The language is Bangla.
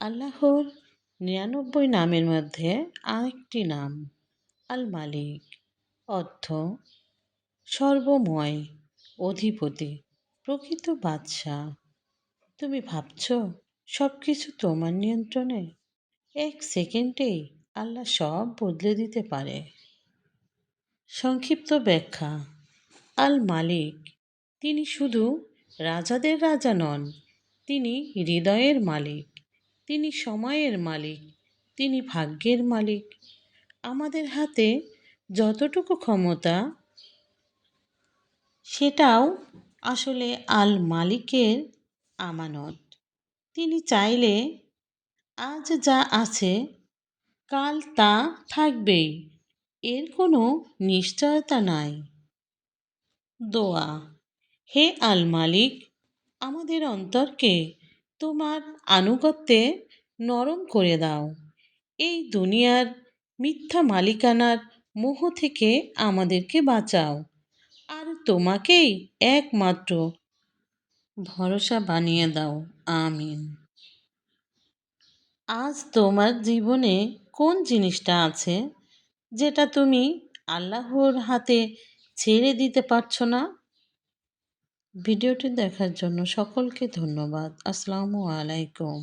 আল্লাহর ৯৯ নামের মধ্যে আরেকটি নাম আল মালিক, অর্থ সর্বময়, অধিপতি, প্রকৃত বাদশাহ। তুমি ভাবছ সব কিছু তোমার নিয়ন্ত্রণে? এক সেকেন্ডেই আল্লাহ সব বদলে দিতে পারে। সংক্ষিপ্ত ব্যাখ্যা: আল মালিক, তিনি শুধু রাজাদের রাজা নন, তিনি হৃদয়ের মালিক, তিনি সময়ের মালিক, তিনি ভাগ্যের মালিক। আমাদের হাতে যতটুকু ক্ষমতা, সেটাও আসলে আল মালিকের আমানত। তিনি চাইলে আজ যা আছে কাল তা থাকবেই, এর কোনো নিশ্চয়তা নাই। দোয়া: হে আল মালিক, আমাদের অন্তরকে তোমার আনুগত্যে নরম করে দাও। এই দুনিয়ার মিথ্যা মালিকানার মোহ থেকে আমাদেরকে বাঁচাও, আর তোমাকেই একমাত্র ভরসা বানিয়ে দাও। আমিন। আজ তোমার জীবনে কোন জিনিসটা আছে যেটা তুমি আল্লাহর হাতে ছেড়ে দিতে পারছো না? ভিডিওটি দেখার জন্য সকলকে ধন্যবাদ। আসসালামু আলাইকুম।